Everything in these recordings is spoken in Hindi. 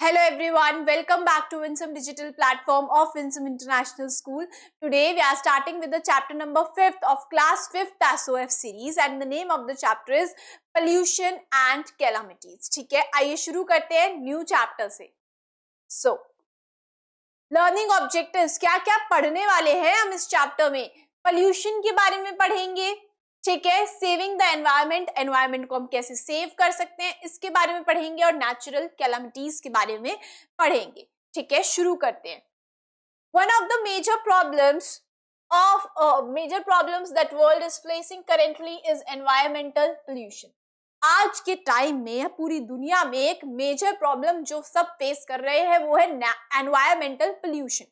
Hello everyone, welcome back to Winsome Digital Platform of Winsome International School. Today we are starting with the chapter number 5th of class 5th SOF series and the name of the chapter is Pollution and Calamities. ठीक है, आइए शुरू करते हैं न्यू चैप्टर से. So, लर्निंग ऑब्जेक्टिव्स क्या क्या पढ़ने वाले हैं हम इस चैप्टर में. पोल्यूशन के बारे में पढ़ेंगे, ठीक है. सेविंग द एनवायरमेंट, एनवायरमेंट को हम कैसे सेव कर सकते हैं इसके बारे में पढ़ेंगे और नेचुरल कैलामिटीज के बारे में पढ़ेंगे. ठीक है, शुरू करते हैं. One of the major problems that world is facing currently is environmental pollution. आज के टाइम में पूरी दुनिया में एक मेजर प्रॉब्लम जो सब फेस कर रहे हैं वो है एनवायरमेंटल पोल्यूशन.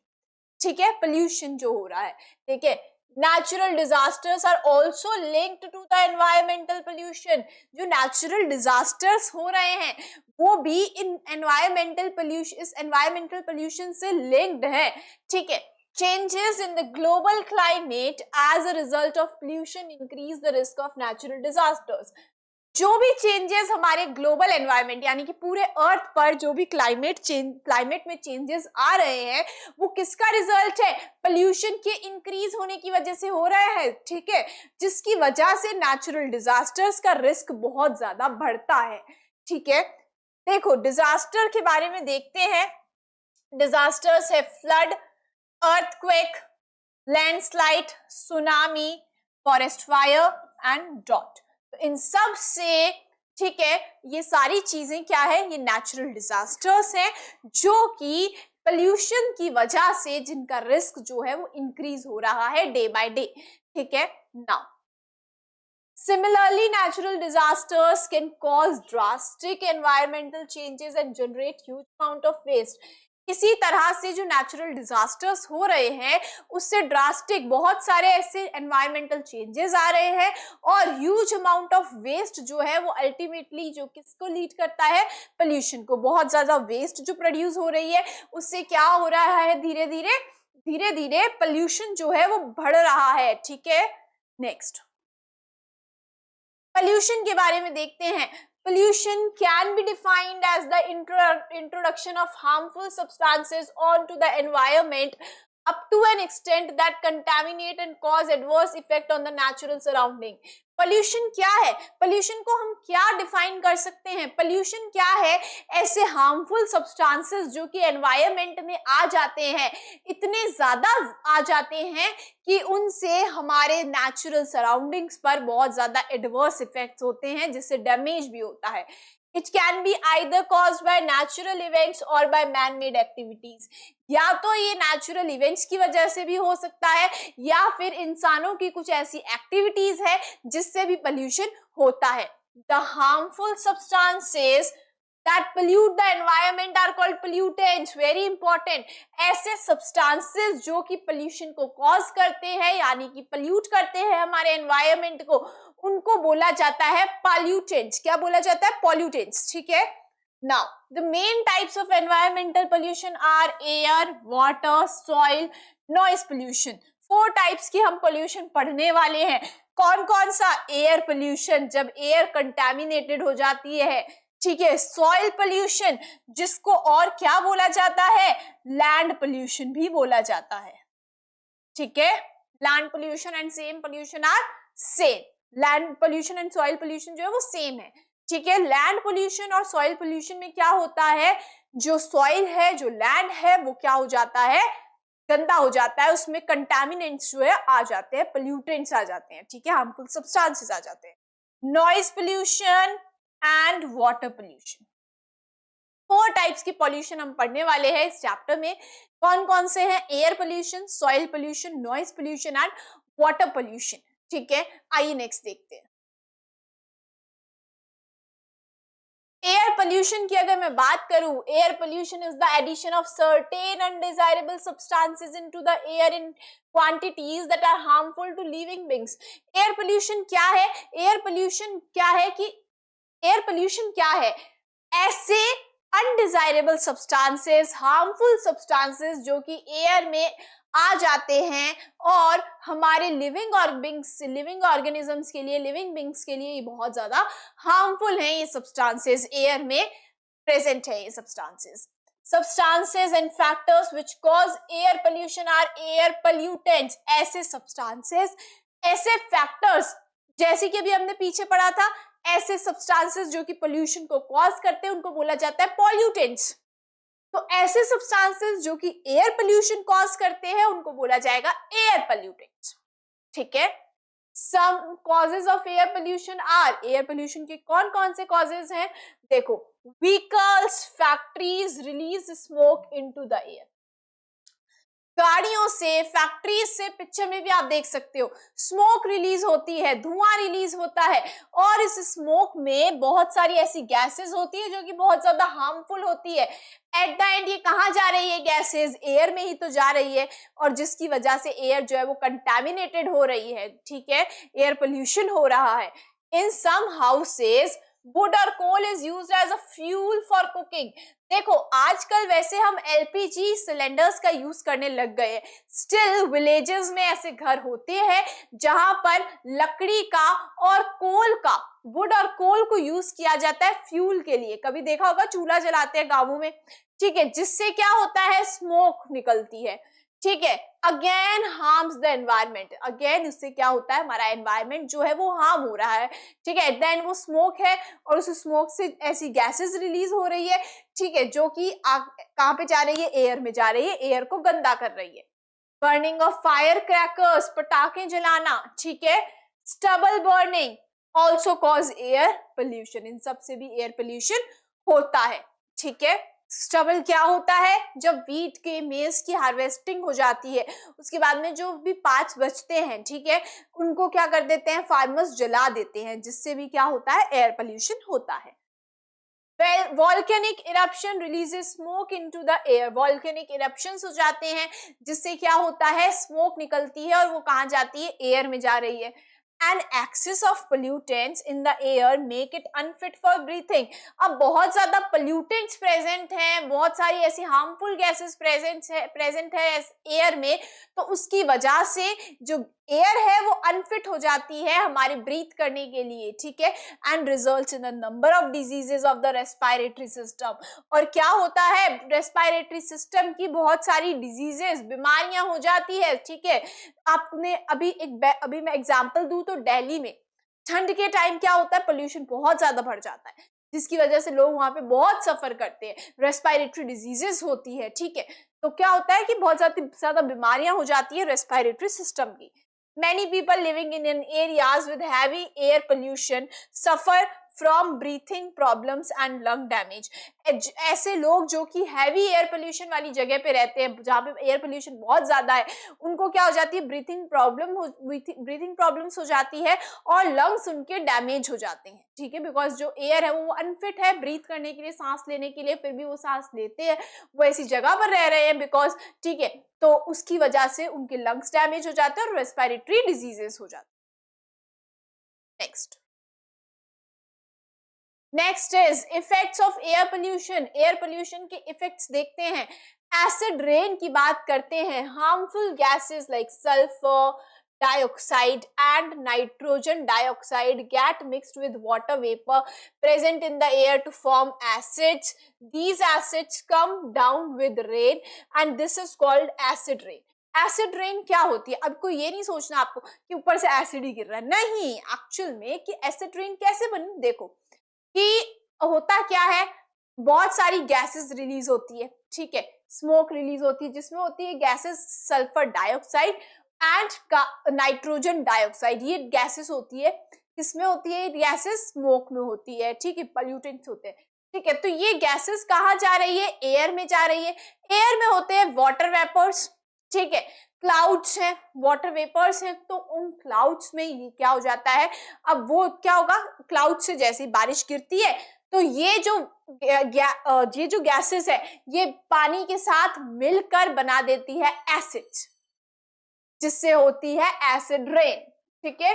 ठीक है, पोल्यूशन जो हो रहा है. ठीक है, natural disasters are also linked to the environmental pollution. जो natural disasters हो रहे हैं वो भी इन environmental pollution से linked है. ठीक है, changes in the global climate as a result of pollution increase the risk of natural disasters. जो भी चेंजेस हमारे ग्लोबल एनवायरनमेंट यानी कि पूरे अर्थ पर जो भी क्लाइमेट में चेंजेस आ रहे हैं वो किसका रिजल्ट है? पोल्यूशन के इंक्रीज होने की वजह से हो रहा है. ठीक है, जिसकी वजह से नेचुरल डिजास्टर्स का रिस्क बहुत ज्यादा बढ़ता है. ठीक है, देखो डिजास्टर के बारे में देखते हैं. डिजास्टर्स है flood, earthquake, landslide, tsunami, forest fire and drought. तो इन सब से, ठीक है, ये सारी चीजें क्या है? ये नेचुरल डिजास्टर्स हैं जो कि पोल्यूशन की वजह से जिनका रिस्क जो है वो इंक्रीज हो रहा है डे बाय डे. ठीक है, now similarly natural disasters can cause drastic environmental changes and generate huge amount of waste. इसी तरह से जो नेचुरल डिजास्टर्स हो रहे हैं उससे ड्रास्टिक बहुत सारे ऐसे एनवायरमेंटल चेंजेस आ रहे हैं और ह्यूज अमाउंट ऑफ वेस्ट जो है वो अल्टीमेटली जो किसको लीड करता है? पोल्यूशन को. बहुत ज्यादा वेस्ट जो प्रोड्यूस हो रही है उससे क्या हो रहा है? धीरे धीरे पोल्यूशन जो है वो बढ़ रहा है. ठीक है, नेक्स्ट पोल्यूशन के बारे में देखते हैं. Pollution can be defined as the introduction of harmful substances onto the environment up to an extent that contaminate and cause adverse effect on the natural surrounding. Pollution क्या है? पोल्यूशन को हम क्या डिफाइन कर सकते हैं? पोल्यूशन क्या है? ऐसे हार्मफुल सब्सटेंसेस जो कि एनवायरनमेंट में आ जाते हैं, इतने ज्यादा आ जाते हैं कि उनसे हमारे नेचुरल सराउंडिंग्स पर बहुत ज्यादा एडवर्स इफेक्ट्स होते हैं जिससे डैमेज भी होता है. It can be either caused by natural events or by man-made activities. या तो ये नेचुरल इवेंट्स की वजह से भी हो सकता है या फिर इंसानों की कुछ ऐसी एक्टिविटीज है जिससे भी पोल्यूशन होता है. The harmful substances that pollute the environment are called pollutants. Very important. ऐसे substances जो कि पोल्यूशन को कॉज करते हैं यानी कि पोल्यूट करते हैं हमारे एनवायरमेंट को, उनको बोला जाता है pollutants. क्या बोला जाता है? pollutants. ठीक है, now the main types of environmental pollution are air, water, soil, noise pollution. 4 types की हम पोल्यूशन पढ़ने वाले हैं. कौन कौन सा? एयर पोल्यूशन, जब एयर कंटेमिनेटेड हो जाती है. ठीक है, सॉइल पोल्यूशन जिसको और क्या बोला जाता है? लैंड पोल्यूशन भी बोला जाता है. ठीक है, land pollution and same pollution are same. Land pollution and soil pollution जो है वो सेम है. ठीक है, लैंड पोल्यूशन और सॉइल पोल्यूशन में क्या होता है? जो सॉइल है, जो लैंड है वो क्या हो जाता है? गंदा हो जाता है, उसमें कंटामिनेंट्स जो है आ जाते हैं, पोल्यूटेंट्स आ जाते हैं. ठीक है, हार्मफुल सब्सटेंसेस आ जाते हैं. Noise pollution and water pollution. 4 types की पोल्यूशन हम पढ़ने वाले हैं इस चैप्टर में. कौन कौन से हैं? Air pollution, soil pollution, noise pollution and water pollution. ठीक है, आइए नेक्स्ट देखते हैं. एयर पोल्यूशन की अगर मैं बात करूं, air pollution is the addition of certain undesirable substances into the air in quantities that are harmful to living beings. Air pollution क्या है? एयर पोल्यूशन क्या है कि एयर पोल्यूशन क्या है? ऐसे अनडिजायरेबल सब्सटेंसेस, हार्मफुल सब्सटेंसेस जो कि एयर में आ जाते हैं और हमारे लिविंग ऑर्गेनिजम्स के लिए, लिविंग बींग्स के लिए ये बहुत ज्यादा हार्मफुल हैं. ये सब्सटेंसेस एयर में प्रेजेंट है, ये substances. substances and factors which cause air pollution are air pollutants. ऐसे substances, ऐसे factors, जैसे कि अभी हमने पीछे पढ़ा था, ऐसे substances जो कि pollution को cause करते हैं उनको बोला जाता है pollutants. तो ऐसे substances जो कि air pollution cause करते हैं उनको बोला जाएगा air pollutants. ठीक है. Some causes of air pollution are, air pollution के कौन कौन से causes हैं? देखो, vehicles, factories release smoke into the air. गाड़ियों से, फैक्ट्रीज से, पिक्चर में भी आप देख सकते हो, स्मोक रिलीज होती है, धुआं रिलीज होता है, और इस स्मोक में बहुत सारी ऐसी गैसेस होती है जो कि बहुत ज्यादा हार्मफुल होती है. एट द एंड ये कहाँ जा रही है गैसेस? एयर में ही तो जा रही है, और जिसकी वजह से एयर जो है वो कंटामिनेटेड हो रही है. ठीक है, एयर पोल्यूशन हो रहा है. इन सम houses wood or coal is used as a fuel for cooking. देखो, आजकल वैसे हम एलपीजी सिलेंडर्स का यूज करने लग गए हैं. स्टिल विलेजेस में ऐसे घर होते हैं जहां पर लकड़ी का और कोल का, वुड और कोल को यूज किया जाता है फ्यूल के लिए. कभी देखा होगा चूल्हा जलाते हैं गांवों में. ठीक है, जिससे क्या होता है? स्मोक निकलती है. ठीक है, again harms the environment. Again इससे क्या होता है? हमारा एनवायरमेंट जो है वो हार्म हो रहा है. ठीक है, देन वो स्मोक है और उस स्मोक से ऐसी गैसेस रिलीज हो रही है. ठीक है, जो कि कहाँ पे जा रही है? एयर में जा रही है, एयर को गंदा कर रही है. बर्निंग ऑफ फायर क्रैकर्स, पटाखे जलाना. ठीक है, stubble burning also cause air pollution. इन सब से भी एयर पोल्यूशन होता है. ठीक है, स्टबल क्या होता है? जब वीट के, मेज की हार्वेस्टिंग हो जाती है, उसके बाद में जो भी पार्ट्स बचते हैं, ठीक है, उनको क्या कर देते हैं? फार्मर्स जला देते हैं, जिससे भी क्या होता है? एयर पोल्यूशन होता है. Volcanic eruption releases smoke into the air. Volcanic eruptions हो जाते हैं जिससे क्या होता है? स्मोक निकलती है और वो कहाँ जाती है? एयर में जा रही है. An excess of pollutants in the air make it unfit for breathing. अब बहुत ज्यादा pollutants present हैं, बहुत सारी ऐसी harmful gases present है एयर में, तो उसकी वजह से जो एयर है वो अनफिट हो जाती है हमारे ब्रीथ करने के लिए. ठीक है, and results in a number of diseases of the respiratory system. और क्या होता है? रेस्पिरेटरी सिस्टम की बहुत सारी डिजीजेस, बीमारियां हो जाती है. ठीक है, आपने अभी मैं एग्जांपल दूं तो दिल्ली में ठंड के टाइम क्या होता है? पोल्यूशन बहुत ज्यादा बढ़ जाता है, जिसकी वजह से लोग वहां पे बहुत सफर करते हैं, रेस्पिरेटरी डिजीजेस होती है. ठीक है, तो क्या होता है कि बहुत ज्यादा बीमारियां हो जाती है रेस्पिरेटरी सिस्टम की. Many people living in areas with heavy air pollution suffer from breathing problems and lung damage. ऐसे लोग जो कि हैवी एयर पोल्यूशन वाली जगह पे रहते हैं, जहाँ पे एयर पोल्यूशन बहुत ज्यादा है, उनको क्या हो जाती है? ब्रीथिंग प्रॉब्लम्स हो जाती है और लंग्स उनके डैमेज हो जाते हैं. ठीक है, बिकॉज जो एयर है वो अनफिट है ब्रीथ करने के लिए, सांस लेने के लिए, फिर भी वो सांस लेते हैं, वो ऐसी जगह पर रह रहे हैं बिकॉज. ठीक है, तो उसकी वजह से उनके लंग्स डैमेज हो जाते हैं और रेस्पिरेटरी डिजीजेस हो जाते हैं. Next is effects of air pollution. Air pollution के इफेक्ट्स देखते हैं. एसिड रेन की बात करते हैं. Harmful gases like sulphur dioxide and nitrogen dioxide get mixed with water vapor present in the air to form acids. These acids come down with rain and this is called acid rain. Acid rain क्या होती है? अब कोई ये नहीं सोचना आपको कि ऊपर से एसिड ही गिर रहा है, नहीं. एक्चुअल में कि एसिड रेन कैसे बनी, देखो कि होता क्या है, बहुत सारी गैसेस रिलीज होती है. ठीक है, स्मोक रिलीज होती है, जिसमें होती है gases sulphur dioxide and nitrogen dioxide. ये गैसेस होती है, किसमें होती है? गैसेस स्मोक में होती है. ठीक है, पॉल्यूटेंट्स होते हैं. ठीक है, तो ये गैसेस कहाँ जा रही है? एयर में जा रही है. एयर में होते हैं वाटर वेपर्स. ठीक है, क्लाउड्स हैं, वाटर वेपर्स हैं, तो उन क्लाउड्स में ये क्या हो जाता है? अब वो क्या होगा? क्लाउड से जैसे बारिश गिरती है तो ये जो गैसेस है ये पानी के साथ मिलकर बना देती है एसिड्स, जिससे होती है एसिड रेन. ठीक है,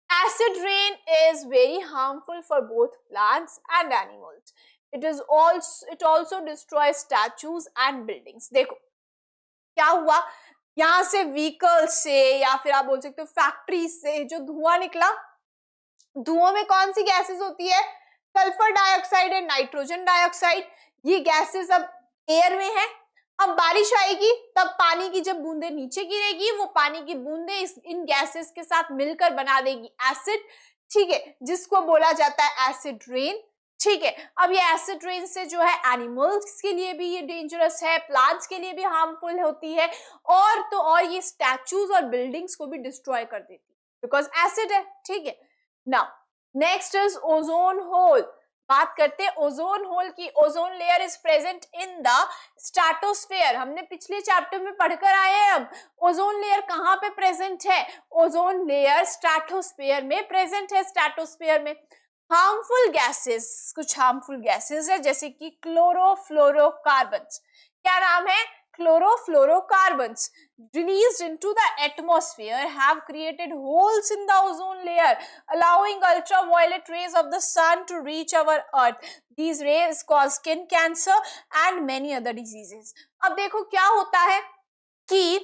acid rain is very harmful for both plants and animals. It also destroy statues and buildings. देखो क्या हुआ, यहाँ से व्हीकल से या फिर आप बोल सकते हो फैक्ट्री से जो धुआं निकला, धुओं में कौन सी गैसेस होती है? Sulphur dioxide and nitrogen dioxide. ये गैसेस अब एयर में है। अब बारिश आएगी तब पानी की जब बूंदे नीचे गिरेगी, वो पानी की बूंदे इन गैसेस के साथ मिलकर बना देगी एसिड, ठीक है, जिसको बोला जाता है एसिड रेन, ठीक है। अब ये एसिड रेन से जो है एनिमल्स के लिए भी ये डेंजरस है, प्लांट्स के लिए भी हार्मफुल होती है, और तो और ये स्टैचूज और बिल्डिंग्स को भी डिस्ट्रॉय कर देती है बिकॉज एसिड है, ठीक है। Now next is ozone hole. बात करते हैं ओजोन होल की। Ozone layer is present in the stratosphere. हमने पिछले चैप्टर में पढ़कर आए हैं। अब ओजोन लेयर कहाँ पे प्रेजेंट है? ओजोन लेयर स्ट्रेटोस्फेयर में प्रेजेंट है। स्ट्रेटोस्फेयर में हार्मफुल गैसेस, कुछ हार्मफुल गैसेस है जैसे कि क्लोरोफ्लोरोकार्बन्स। क्या नाम है? chlorofluorocarbons released into the atmosphere have created holes in the ozone layer, allowing ultraviolet rays of the sun to reach our earth. These rays cause skin cancer and many other diseases. अब देखो क्या होता है कि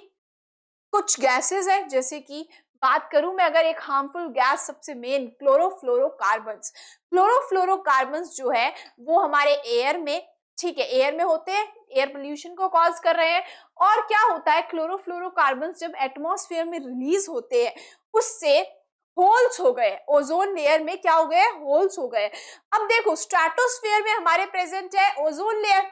कुछ गैसेस है, जैसे कि बात करूं मैं अगर एक हार्मफुल गैस सबसे मेन क्लोरोफ्लोरोकार्बन्स। क्लोरोफ्लोरोकार्बन्स जो है वो हमारे एयर में, ठीक है, एयर में होते हैं, एयर पोल्यूशन को कॉज कर रहे हैं। और क्या होता है, क्लोरोफ्लोरोकार्बन्स जब एटमॉस्फेयर में रिलीज होते हैं उससे होल्स हो गए, ओजोन लेयर में क्या हो गए? होल्स हो गए। अब देखो स्ट्रेटोस्फेयर में हमारे प्रेजेंट है ओजोन लेयर।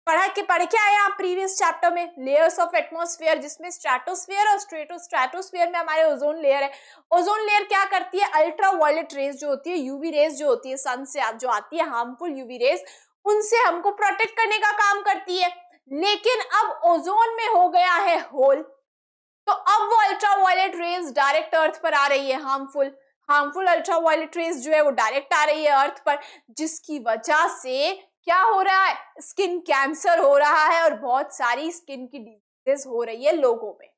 पढ़ के आए आप प्रीवियस चैप्टर में लेयर्स ऑफ एटमॉस्फेयर, जिसमें स्ट्रेटोस्फेयर और स्ट्रेटोस्फेयर में हमारे ओजोन लेयर है। ओजोन लेयर क्या करती है? अल्ट्रावायलेट रेज जो होती है, यूवी रेज जो होती है सन से जो आती है, हार्मफुल यूवी रेज, उनसे हमको प्रोटेक्ट करने का काम करती है। लेकिन अब ओजोन में हो गया है होल, तो अब वो अल्ट्रावायलेट रेज डायरेक्ट अर्थ पर आ रही है। हार्मफुल अल्ट्रावायलेट रेज जो है वो डायरेक्ट आ रही है अर्थ पर, जिसकी वजह से क्या हो रहा है? स्किन कैंसर हो रहा है और बहुत सारी स्किन की डिजीजेस हो रही है लोगों में,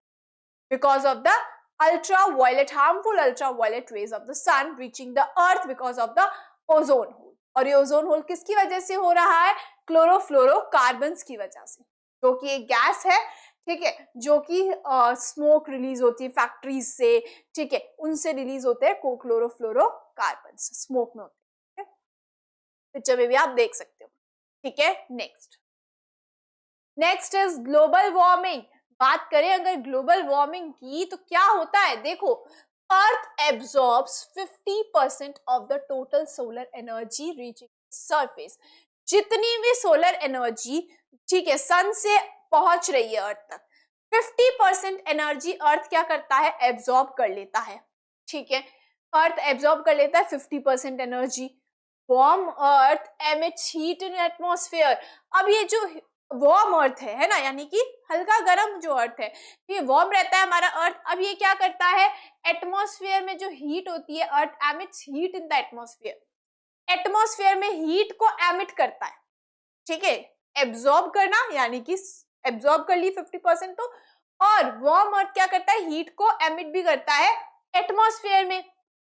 because of the harmful ultraviolet rays of the sun reaching the earth because of the ozone hole. और ये ओजोन होल किसकी वजह से हो रहा है? क्लोरोफ्लोरोकार्बन्स की वजह से, जो कि एक गैस है, ठीक है, जो कि स्मोक रिलीज होती है फैक्ट्रीज से, ठीक है, उनसे रिलीज होते हैं क्लोरोफ्लोरोकार्बन्स, स्मोक में होते हैं। पिक्चर में भी आप देख सकते हो, ठीक है। Next is global warming. बात करें अगर ग्लोबल वार्मिंग की तो क्या होता है? देखो, अर्थ एब्सॉर्ब्स 50% of the total solar energy reaching surface. जितनी भी सोलर एनर्जी, ठीक है, सन से पहुंच रही है अर्थ तक, 50% एनर्जी अर्थ क्या करता है? एब्सॉर्ब कर लेता है, ठीक है। अर्थ एब्सॉर्ब कर लेता है 50% energy. Warm earth emits heat in atmosphere. अब ये जो वार्म अर्थ है ना, यानी कि हल्का गर्म जो अर्थ है, ये वार्म रहता है हमारा अर्थ। अब ये क्या करता है? एटमॉस्फेयर में जो हीट होती है, earth emits heat in the atmosphere. Atmosphere में हीट को एमिट करता है, ठीक है, एब्सॉर्ब करना, यानी कि एब्सॉर्ब कर ली 50% तो, और वार्म अर्थ क्या करता है? हीट को एमिट भी करता है एटमॉस्फेयर में,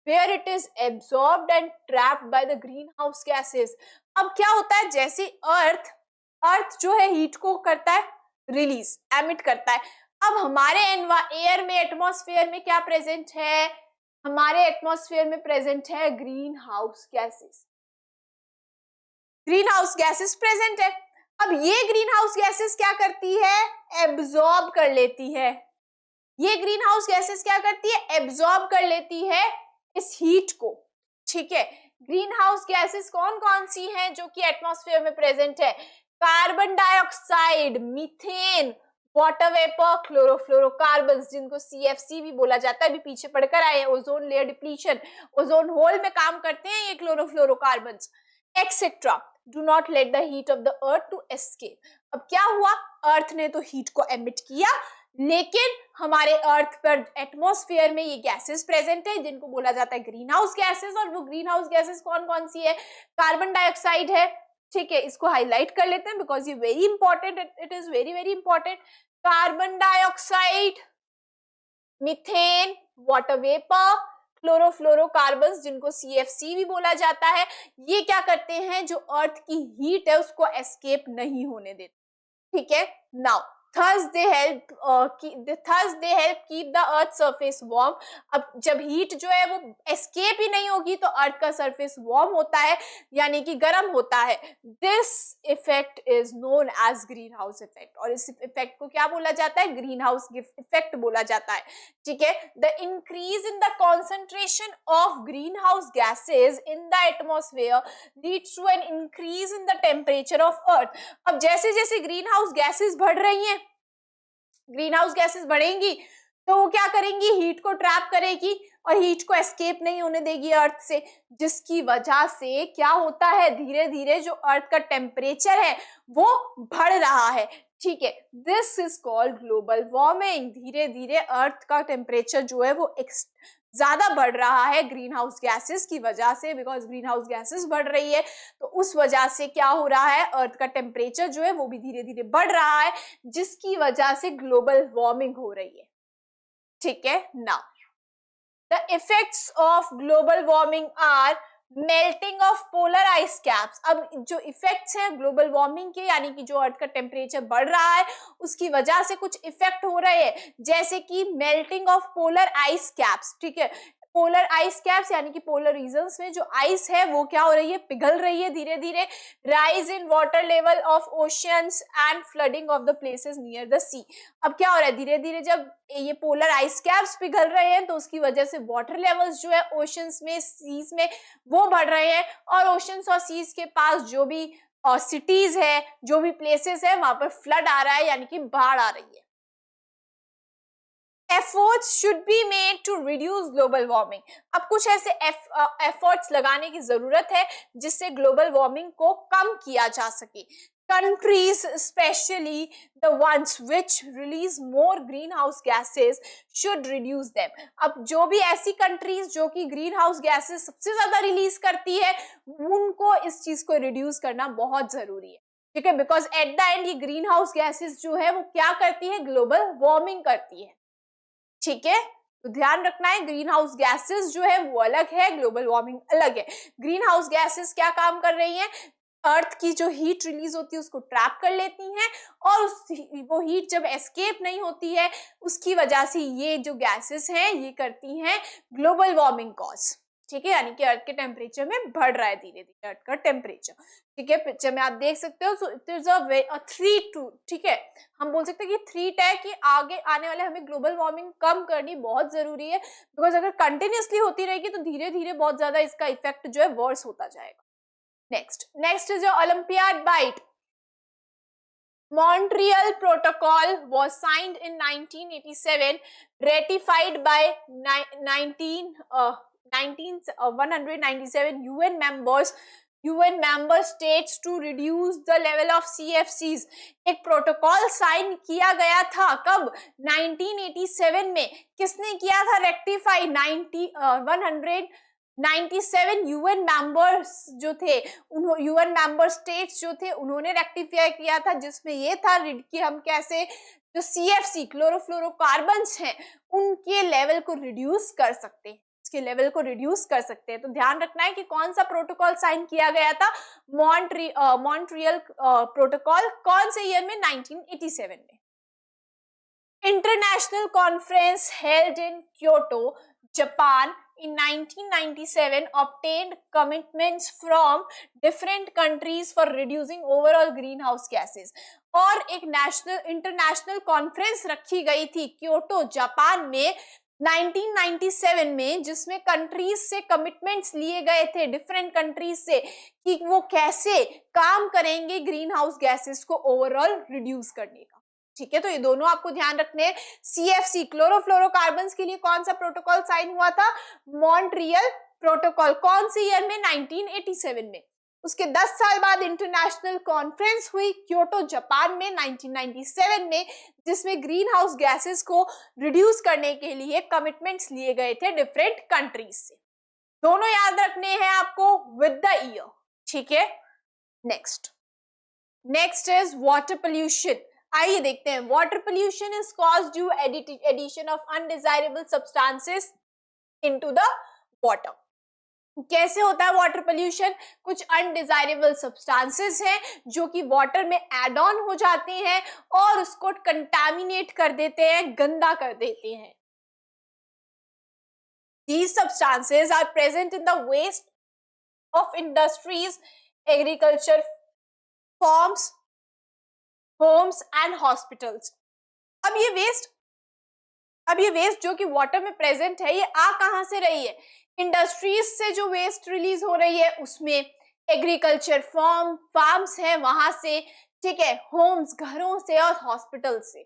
where it is absorbed and trapped by the greenhouse gases. अब क्या होता है? जैसे अर्थ जो है हीट को करता है रिलीज, एमिट करता है। अब हमारे एयर में, एटमॉस्फेयर में क्या प्रेजेंट है? हमारे एटमॉस्फेयर में प्रेजेंट है green house gases. Green house gases present है। अब ये ग्रीन हाउस गैसेस क्या करती है? एब्सॉर्ब कर लेती है। ये ग्रीन हाउस गैसेस क्या करती है? एब्सॉर्ब कर लेती है इस हीट को, ठीक है। ग्रीन हाउस गैसेस कौन कौन सी हैं जो कि एटमॉस्फेयर में प्रेजेंट है? Carbon dioxide, methane, water vapour, chlorofluorocarbons, जिनको CFC भी बोला जाता है, अभी पीछे पढ़कर आए हैं, ozone layer depletion, ozone hole में काम करते हैं ये chlorofluorocarbons, etcetera. Do not let the heat of the earth to escape. अब क्या हुआ? अर्थ ने तो हीट को एमिट किया, लेकिन हमारे अर्थ पर एटमॉस्फेयर में ये गैसेस प्रेजेंट है जिनको बोला जाता है ग्रीन हाउस गैसेस। और वो ग्रीन हाउस गैसेस कौन कौन सी है? कार्बन डाइऑक्साइड है, ठीक है, इसको हाईलाइट कर लेते हैं बिकॉज ये very important, it is very very important. Carbon dioxide, methane, water vapour, chlorofluorocarbons, जिनको CFC भी बोला जाता है, ये क्या करते हैं? जो अर्थ की हीट है उसको एस्केप नहीं होने देते, ठीक है। Now thus they help keep the earth surface warm. अब जब हीट जो है वो एस्केप ही नहीं होगी तो अर्थ का सरफेस वार्म होता है, यानी कि गर्म होता है. This effect is known as green house effect, और इस इफेक्ट को क्या बोला जाता है? ग्रीन हाउस इफेक्ट बोला जाता है. ठीक है. The increase in the concentration of green house gases in the atmosphere leads to an increase in the temperature of earth. अब जैसे जैसे ग्रीन हाउस गैसेज बढ़ रही हैं, ग्रीन हाउस गैसेस बढ़ेंगी तो वो क्या करेंगी? हीट को ट्रैप करेगी और हीट को एस्केप नहीं होने देगी अर्थ से, जिसकी वजह से क्या होता है? धीरे धीरे जो अर्थ का टेम्परेचर है वो बढ़ रहा है. ठीक है. This is called global warming. धीरे धीरे अर्थ का टेम्परेचर जो है वो ज्यादा बढ़ रहा है ग्रीन हाउस गैसेस की वजह से, बिकॉज ग्रीन हाउस गैसेस बढ़ रही है तो उस वजह से क्या हो रहा है? अर्थ का टेम्परेचर जो है वो भी धीरे धीरे बढ़ रहा है, जिसकी वजह से ग्लोबल वार्मिंग हो रही है. ठीक है. Now the effects of global warming are melting of polar ice caps. अब जो इफेक्ट्स हैं ग्लोबल वार्मिंग के, यानी कि जो अर्थ का टेम्परेचर बढ़ रहा है उसकी वजह से कुछ इफेक्ट हो रहे हैं, जैसे कि melting of polar ice caps. ठीक है. पोलर आइस कैप्स यानी कि पोलर रीजन्स में जो आइस है वो क्या हो रही है? पिघल रही है धीरे धीरे. Rise in water level of oceans and flooding of the places near the sea. अब क्या हो रहा है? धीरे धीरे जब ये पोलर आइस कैप्स पिघल रहे हैं तो उसकी वजह से वाटर लेवल्स जो है ओशंस में, सीज में वो बढ़ रहे हैं, और ओशंस और सीज के पास जो भी सिटीज है, जो भी प्लेसेस है, वहां पर फ्लड आ रहा है, यानी कि बाढ़ आ रही है. Efforts should be made to reduce global warming. अब कुछ ऐसे एफर्ट्स लगाने की जरूरत है जिससे ग्लोबल वार्मिंग को कम किया जा सके. Countries, especially the ones which release more greenhouse gases, should reduce them. अब जो भी ऐसी कंट्रीज जो कि ग्रीन हाउस गैसेस सबसे ज्यादा रिलीज करती है, उनको इस चीज को रिड्यूस करना बहुत जरूरी है. ठीक है. बिकॉज एट द एंड ये ग्रीन हाउस गैसेस जो है वो क्या करती है? ग्लोबल वार्मिंग करती है. ठीक है. तो ध्यान रखना है, ग्रीन हाउस गैसेस जो है वो अलग है, ग्लोबल वार्मिंग अलग है. ग्रीन हाउस गैसेस क्या काम कर रही हैं? अर्थ की जो हीट रिलीज होती है उसको ट्रैप कर लेती हैं, और वो हीट जब एस्केप नहीं होती है उसकी वजह से ये जो गैसेस हैं ये करती हैं ग्लोबल वार्मिंग कॉज. ठीक है. यानी कि अर्थ के टेम्परेचर में बढ़ रहा है धीरे धीरे अर्थ का टेम्परेचर. ठीक है. पिक्चर में आप देख सकते हो. So it is a 3-2. ठीक है. हम बोल सकते हैं कि 3 है कि आगे आने वाले हमें ग्लोबल वार्मिंग कम करनी बहुत जरूरी है, बिकॉज अगर कंटिन्यूसली होती रहेगी तो धीरे धीरे बहुत ज्यादा इसका इफेक्ट जो है वर्स होता जाएगा. Next is your olympiad bite. Montreal Protocol was signed in 1987, ratified by 197 UN member states to reduce the level of CFCs. एक प्रोटोकॉल साइन किया गया था कब? 1987 में. किसने किया था रेक्टिफाई? 197 यूएन मेंबर्स जो थे, यूएन मेंबर स्टेट्स जो थे उन्होंने रेक्टिफाई किया था, जिसमें ये था कि हम कैसे जो CFC क्लोरोफ्लोरोकार्बन्स हैं उनके लेवल को रिड्यूस कर सकते हैं, उसके लेवल को रिड्यूस कर सकते हैं. तो ध्यान रखना है कि कौन सा प्रोटोकॉल साइन किया गया था? Montreal protocol. कौन से ईयर में? 1987 में. International conference held in Kyoto, Japan in 1997 obtained commitments from different countries for reducing overall greenhouse gases. और एक इंटरनेशनल कॉन्फ्रेंस रखी गई थी क्योटो जापान में 1997 में, जिसमें कंट्रीज से कमिटमेंट्स लिए गए थे, डिफरेंट कंट्रीज से, कि वो कैसे काम करेंगे ग्रीन हाउस गैसेस को ओवरऑल रिड्यूस करने का. ठीक है. तो ये दोनों आपको ध्यान रखने हैं. CFC क्लोरोफ्लोरोकार्बन्स के लिए कौन सा प्रोटोकॉल साइन हुआ था? Montreal protocol. कौन से ईयर में? 1987 में. उसके 10 साल बाद इंटरनेशनल कॉन्फ्रेंस हुई क्योटो जापान में 1997 में, जिसमें ग्रीन हाउस गैसेस को रिड्यूस करने के लिए कमिटमेंट्स लिए गए थे डिफरेंट कंट्रीज से. दोनों याद रखने हैं आपको विद द ईयर. ठीक है. Next is water pollution. आइए देखते हैं. Water pollution is caused due addition of undesirable substances into the water. कैसे होता है वाटर पोल्यूशन? कुछ अनडिजायरेबल सब्सटेंसेस हैं जो कि वाटर में एड ऑन हो जाते हैं और उसको कंटामिनेट कर देते हैं, गंदा कर देते हैं. These substances are present in the waste of industries, agriculture, farms, homes and hospitals. अब ये वेस्ट जो कि वाटर में प्रेजेंट है, ये आ कहां से रही है? इंडस्ट्रीज से जो वेस्ट रिलीज हो रही है उसमें, एग्रीकल्चर फार्म्स है वहां से, ठीक है, होम्स घरों से और हॉस्पिटल से.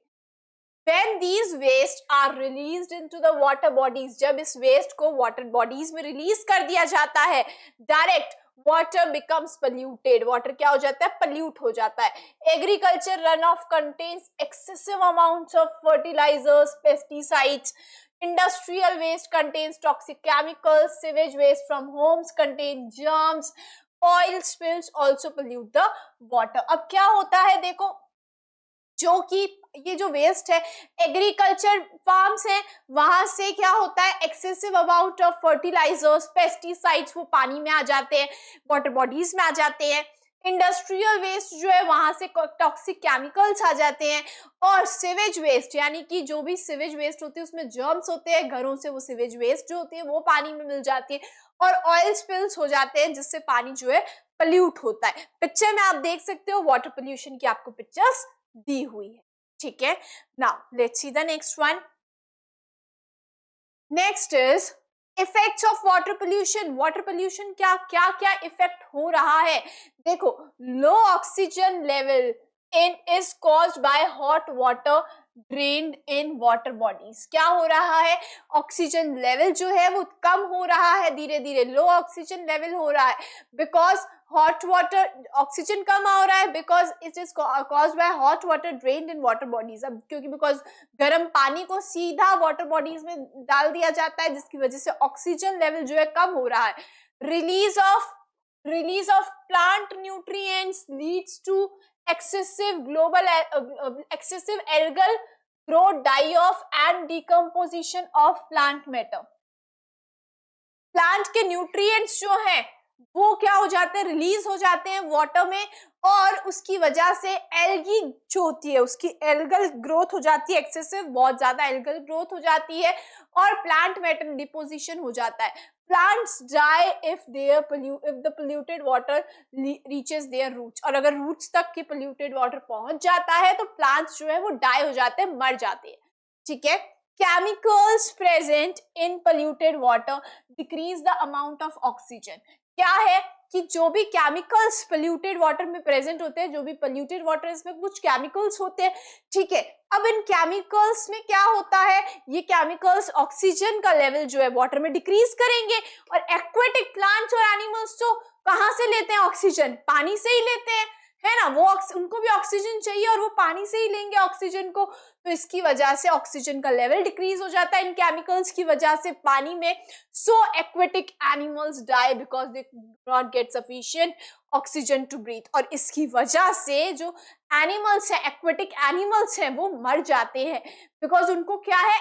When these waste are released into the water bodies, जब इस वेस्ट को वाटर बॉडीज में रिलीज कर दिया जाता है direct, water becomes polluted. Water क्या हो जाता है? पोल्यूट हो जाता है. Agriculture run off contains excessive amounts of fertilizers, pesticides. Industrial waste contains toxic chemicals. Sewage waste from homes contain germs. Oil spills also pollute the water. अब क्या होता है देखो, जो कि ये जो वेस्ट है, एग्रीकल्चर फार्म्स है वहां से क्या होता है? Excessive amount of fertilizers, pesticides वो पानी में आ जाते हैं, वाटर बॉडीज में आ जाते हैं. इंडस्ट्रियल वेस्ट जो है वहां से टॉक्सिक केमिकल्स आ जाते हैं. और सिवेज वेस्ट, यानी कि जो भी सिवेज वेस्ट होती है उसमें जर्म्स होते हैं, घरों से वो सिवेज वेस्ट जो होती है वो पानी में मिल जाती है. और ऑयल स्पिल्स हो जाते हैं जिससे पानी जो है पोल्यूट होता है. पिक्चर में आप देख सकते हो वाटर पोल्यूशन की आपको पिक्चर्स दी हुई है, ठीक है. Now let's see the next one. Next is effects of water pollution. Water pollution क्या क्या क्या इफेक्ट हो रहा है? देखो, low oxygen level in is caused by hot water drained in water bodies. क्या हो रहा है? ऑक्सीजन लेवल जो है वो कम हो रहा है, धीरे धीरे लो ऑक्सीजन लेवल हो रहा है बिकॉज हॉट वाटर, ऑक्सीजन कम हो रहा है because it is caused by hot water drained in water bodies. अब क्योंकि बिकॉज गर्म पानी को सीधा वाटर बॉडीज में डाल दिया जाता है जिसकी वजह से ऑक्सीजन लेवल जो है कम हो रहा है. Release of plant nutrients leads to excessive algal growth, die off and decomposition of plant matter. Plant के न्यूट्रिएंट्स जो हैं वो क्या हो जाते हैं? रिलीज हो जाते हैं वाटर में और उसकी वजह से एल्गी जो होती है उसकी एल्गल ग्रोथ हो जाती है, एक्सेसिव बहुत ज्यादा एल्गल ग्रोथ हो जाती है और प्लांट मैटर डिपोजिशन हो जाता है. Plants die if the polluted water reaches their roots. और अगर रूट्स तक की पोल्यूटेड वाटर पहुंच जाता है तो प्लांट्स जो है वो डाई हो जाते हैं, मर जाते हैं, ठीक है. Chemicals present in polluted water decrease the amount of oxygen. क्या है कि जो भी केमिकल्स पोल्यूटेड वाटर में प्रेजेंट होते हैं, जो भी पोल्यूटेड वाटर इसमें कुछ केमिकल्स होते हैं, ठीक है. अब इन केमिकल्स में क्या होता है? ये केमिकल्स ऑक्सीजन का लेवल जो है वाटर में डिक्रीज करेंगे और एक्वेटिक प्लांट्स और एनिमल्स तो कहां से लेते हैं ऑक्सीजन? पानी से ही लेते हैं, है ना. वो उनको भी ऑक्सीजन चाहिए और वो पानी से ही लेंगे ऑक्सीजन को. तो इसकी वजह से ऑक्सीजन का लेवल डिक्रीज हो जाता है इन केमिकल्स की वजह से पानी में. So aquatic animals die because they not get sufficient oxygen to breathe. और इसकी वजह से जो एनिमल्स है, एक्वेटिक एनिमल्स हैं, वो मर जाते हैं बिकॉज उनको क्या है,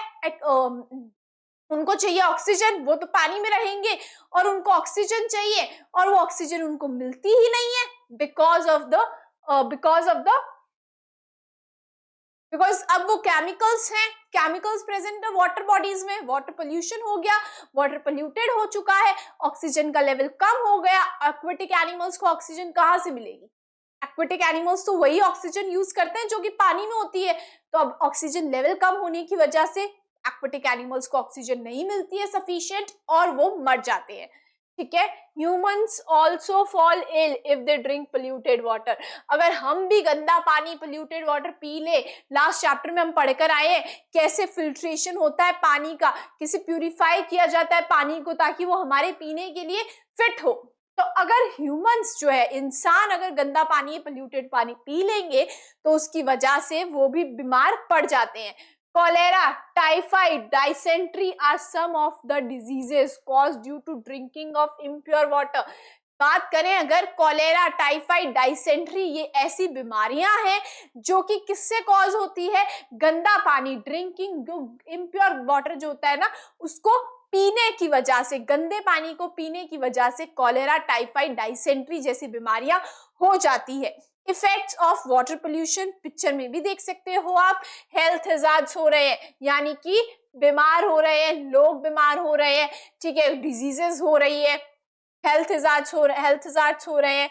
उनको चाहिए ऑक्सीजन, वो तो पानी में रहेंगे और उनको ऑक्सीजन चाहिए और वो ऑक्सीजन उनको मिलती ही नहीं है बिकॉज अब वो केमिकल्स हैं, केमिकल्स प्रेजेंट है वाटर बॉडीज में. वाटर पोल्यूशन हो गया, वाटर पोल्यूटेड हो चुका है, ऑक्सीजन का लेवल कम हो गया. एक्वेटिक एनिमल्स को ऑक्सीजन कहाँ से मिलेगी? एक्वेटिक एनिमल्स तो वही ऑक्सीजन यूज करते हैं जो कि पानी में होती है. तो अब ऑक्सीजन लेवल कम होने की वजह से एक्वेटिक एनिमल्स को ऑक्सीजन नहीं मिलती है सफिशिएंट और वो मर जाते हैं, ठीक है. Humans also fall ill if they drink polluted water. अगर हम भी गंदा पानी, पोल्यूटेड वाटर पी ले, लास्ट चैप्टर में हम पढ़कर आए हैं कैसे फिल्ट्रेशन होता है पानी का, कैसे प्यूरिफाई किया जाता है पानी को ताकि वो हमारे पीने के लिए फिट हो. तो अगर ह्यूमंस जो है, इंसान अगर गंदा पानी, पोल्यूटेड पानी पी लेंगे तो उसकी वजह से वो भी बीमार पड़ जाते हैं. Cholera, typhoid, dysentery are some of the diseases caused due to drinking of impure water. बात करें अगर कॉलेरा, टाइफाइड, डाइसेंट्री, ये ऐसी बीमारियां हैं जो कि किससे कॉज होती है? गंदा पानी, ड्रिंकिंग, जो इम्प्योर वाटर जो होता है ना उसको पीने की वजह से, गंदे पानी को पीने की वजह से कॉलेरा, टाइफाइड, डाइसेंट्री जैसी बीमारियां हो जाती है। Effects of water pollution picture में भी देख सकते हो आप। हेल्थ हैजार्ड्स हो रहे हैं, यानी कि बीमार हो रहे हैं, लोग बीमार हो रहे हैं, ठीक है, डिजीजेस हो रही है, हेल्थ हैजार्ड्स हो रहे हैं,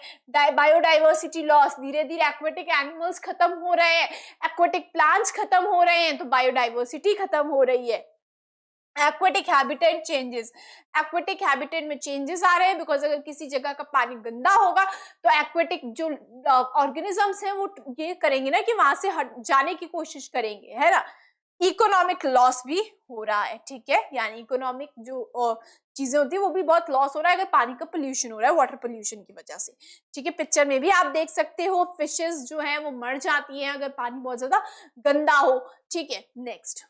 बायोडाइवर्सिटी लॉस, धीरे धीरे एक्वेटिक एनिमल्स खत्म हो रहे हैं, एक्वेटिक प्लांट्स खत्म हो रहे हैं, तो बायोडाइवर्सिटी खत्म हो रही है। Aquatic habitat changes, aquatic habitat में चेंजेस आ रहे हैं, बिकॉज अगर किसी जगह का पानी गंदा होगा तो एक्वेटिक जो ऑर्गेनिजम्स हैं वो ये करेंगे ना कि वहां से हट जाने की कोशिश करेंगे, है ना। इकोनॉमिक लॉस भी हो रहा है, ठीक है, यानी इकोनॉमिक जो चीजें होती है वो भी बहुत लॉस हो रहा है अगर पानी का पोल्यूशन हो रहा है वाटर पोल्यूशन की वजह से, ठीक है। पिक्चर में भी आप देख सकते हो फिशेस जो है वो मर जाती हैं अगर पानी बहुत ज्यादा गंदा हो, ठीक है। Next,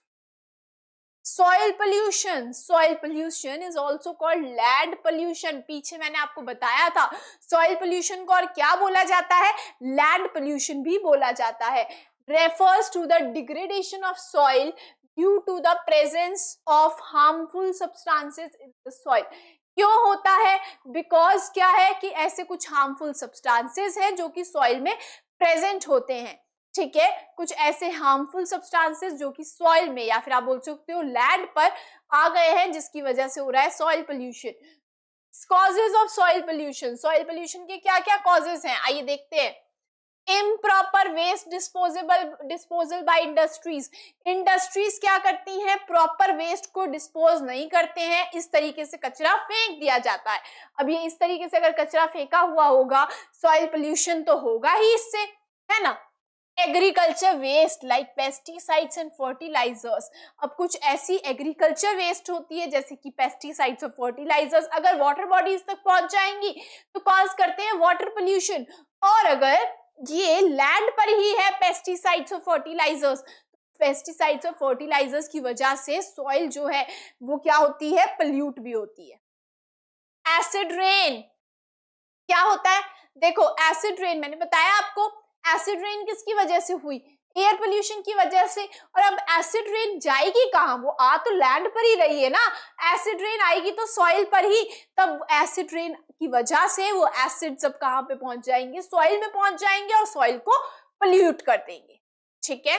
soil pollution is also called land pollution. पीछे मैंने आपको बताया था सॉइल पोल्यूशन को और क्या बोला जाता है, लैंड पोल्यूशन भी बोला जाता है। refers to the degradation of soil due to the presence of harmful substances in the soil। क्यों होता है, बिकॉज क्या है कि ऐसे कुछ हार्मफुल सब्सटेंसेस हैं जो कि सॉइल में प्रेजेंट होते हैं, ठीक है, कुछ ऐसे हार्मफुल सब्सटेंसेस जो कि सॉइल में या फिर आप बोल सकते हो लैंड पर आ गए हैं जिसकी वजह से हो रहा है soil pollution. Causes of soil pollution के क्या क्या कॉजेज हैं, आइए देखते हैं। Improper waste disposal by industries क्या करती हैं, प्रॉपर वेस्ट को डिस्पोज नहीं करते हैं, इस तरीके से कचरा फेंक दिया जाता है। अब ये इस तरीके से अगर कचरा फेंका हुआ होगा सॉइल पोल्यूशन तो होगा ही इससे, है ना। Agriculture waste like pesticides and fertilizers, अब कुछ ऐसी एग्रीकल्चर वेस्ट होती है जैसे कि पेस्टिसाइड्स और फर्टिलाइजर्स अगर वाटर बॉडीज तक पहुंच जाएंगी तो कॉज करते हैं वाटर पोल्यूशन, और अगर ये लैंड पर ही है पेस्टिसाइड्स और फर्टिलाइजर्स की वजह से सॉइल जो है वो क्या होती है, पोल्यूट भी होती है। एसिड रेन क्या होता है, देखो एसिड रेन मैंने बताया आपको, एसिड रेन किसकी वजह से हुई, एयर पोल्यूशन की वजह से। और अब एसिड रेन जाएगी कहाँ, वो आ तो लैंड पर ही रही है ना, एसिड रेन आएगी तो सॉइल पर ही, तब एसिड रेन की वजह से वो एसिड सब कहाँ पे पहुंच जाएंगे, सॉइल में पहुंच जाएंगे और सॉइल को पोल्यूट कर देंगे, ठीक है।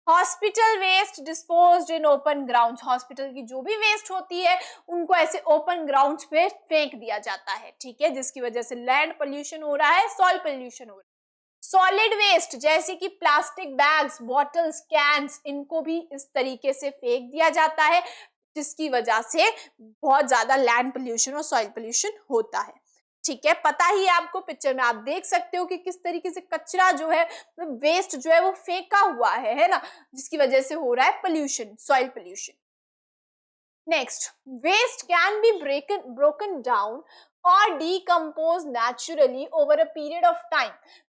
Hospital waste disposed in open grounds, hospital की जो भी वेस्ट होती है उनको ऐसे ओपन ग्राउंड्स पे फेंक दिया जाता है, ठीक है, जिसकी वजह से लैंड पोल्यूशन हो रहा है, सॉइल पोल्यूशन हो रहा है। सॉलिड वेस्ट जैसे कि प्लास्टिक बैग्स, बॉटल्स, कैन्स, इनको भी इस तरीके से फेंक दिया जाता है जिसकी वजह से बहुत ज्यादा लैंड पोल्यूशन और सॉइल पोल्यूशन होता है, ठीक है। पता ही आपको, पिक्चर में आप देख सकते हो कि किस तरीके से कचरा जो है वेस्ट जो है वो फेंका हुआ है ना, जिसकी वजह से हो रहा है pollution, soil pollution. Next, waste can be broken down or decompose naturally over a period of time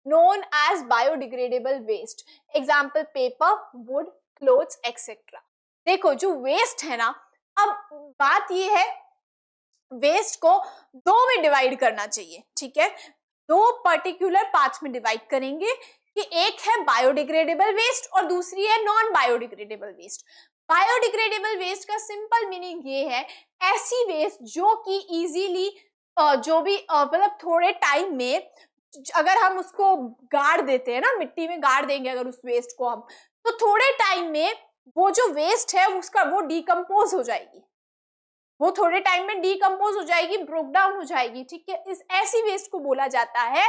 known as biodegradable waste, example paper, wood, clothes, etc। देखो जो वेस्ट है ना, अब बात ये है वेस्ट को दो में डिवाइड करना चाहिए, ठीक है, दो पर्टिकुलर पार्ट्स में डिवाइड करेंगे कि एक है बायोडिग्रेडेबल वेस्ट और दूसरी है non biodegradable waste. Biodegradable waste का सिंपल मीनिंग ये है ऐसी वेस्ट जो कि इजीली जो भी मतलब थोड़े टाइम में अगर हम उसको गाड़ देते हैं ना, मिट्टी में गाड़ देंगे अगर उस वेस्ट को हम, तो थोड़े टाइम में वो जो वेस्ट है उसका वो डिकम्पोज हो जाएगी, वो थोड़े टाइम में डिकम्पोज हो जाएगी, ब्रोक डाउन हो जाएगी, ठीक है। इस ऐसी वेस्ट को बोला जाता है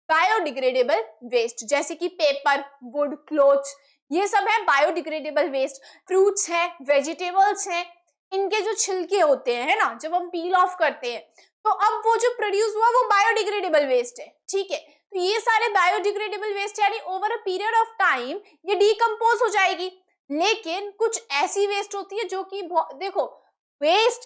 बायोडिग्रेडेबल वेस्ट, जैसे कि पेपर, वुड, क्लोथ्स, ये सब है बायोडिग्रेडेबल वेस्ट। फ्रूट्स हैं, वेजिटेबल्स हैं, इनके जो छिलके होते हैं ना, जब हम पील ऑफ करते हैं तो अब वो जो प्रोड्यूस हुआ वो बायोडिग्रेडेबल वेस्ट है, ठीक है। तो ये सारे बायोडिग्रेडेबल वेस्ट यानी over a period of time ये डिकम्पोज हो जाएगी। लेकिन कुछ ऐसी वेस्ट होती है जो कि देखो waste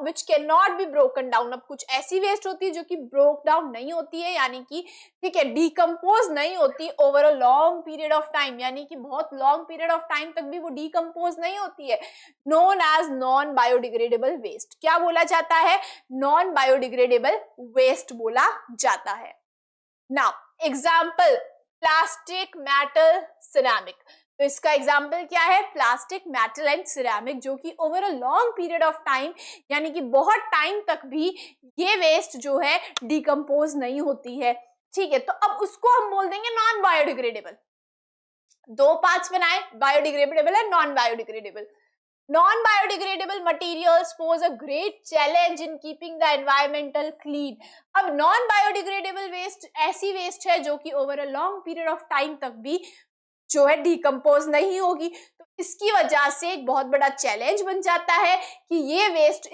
which can not be broken down, अब कुछ ऐसी वेस्ट होती है जो कि ब्रोक डाउन नहीं होती है, यानी कि ठीक है डिकम्पोज नहीं होती over a long period of time, यानी कि बहुत लॉन्ग पीरियड ऑफ टाइम तक भी वो डिकम्पोज नहीं होती है, known as non biodegradable waste. क्या बोला जाता है, नॉन बायोडिग्रेडेबल वेस्ट बोला जाता है। Now example, plastic, metal, ceramic. तो इसका एग्जाम्पल क्या है, प्लास्टिक, मेटल एंड सिरेमिक, जो कि over a long period of time, यानी कि बहुत टाइम तक भी ये वेस्ट जो है डिकम्पोज नहीं होती है। ठीक है, तो अब उसको हम बोल देंगे नॉन बायोडिग्रेडेबल। दो पार्ट्स बनाए, biodegradable and non biodegradable. Non-biodegradable materials pose a great challenge in keeping the environmental clean. अब non-biodegradable waste ऐसी waste है जो कि over a long period of time तक भी जो है डिकम्पोज नहीं होगी, तो इसकी वजह से एक बहुत बड़ा चैलेंज बन जाता है कि ये वेस्ट,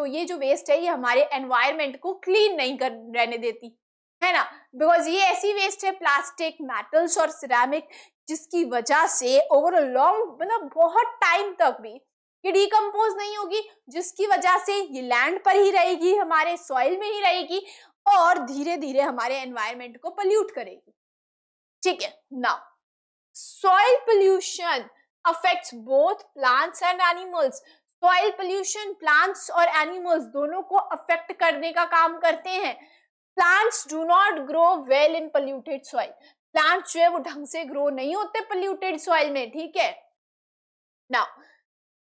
ये जो वेस्ट है ये हमारे एनवायरमेंट को क्लीन नहीं कर रहने देती है ना, बिकॉज ये ऐसी वेस्ट है, प्लास्टिक, मेटल्स और सिरेमिक, जिसकी वजह से ओवर लॉन्ग मतलब बहुत टाइम तक भी ये डिकम्पोज नहीं होगी, जिसकी वजह से ये लैंड पर ही रहेगी, हमारे सॉइल में ही रहेगी और धीरे धीरे हमारे एनवायरमेंट को पोल्यूट करेगी। ठीक है, now soil pollution affects both plants and animals. Soil pollution plants और एनिमल्स दोनों को अफेक्ट करने का काम करते हैं। Plants do not grow well in polluted soil. Plants जो है वो ढंग से ग्रो नहीं होते पोल्यूटेड सॉइल में। ठीक है, now